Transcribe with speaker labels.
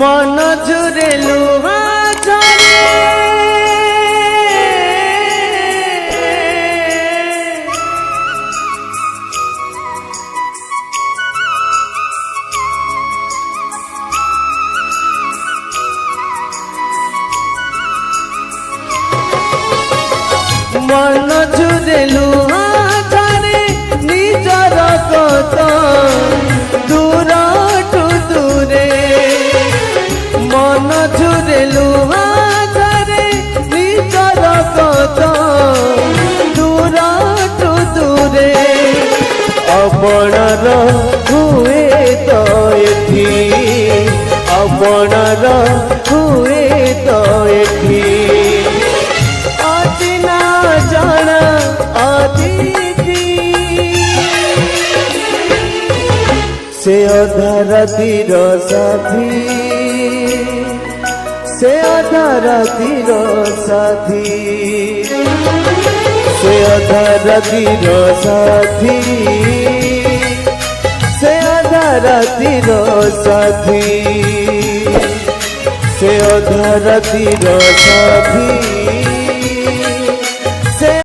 Speaker 1: मन झुरे लुहा झरे मन झुरे लुहा झरे निजर कत दूर ठु दूरे मन झुरे लुहा झरे निजर कत दूर ठु दूरे अपणार हुए तो एठी अपणार हुए तो एठी जाना अतिथि से अधा रातिर साथी से अधा रातिर साथी से अधा रातिर साथी से अधा रातिर साथी से अधा रातिर साथी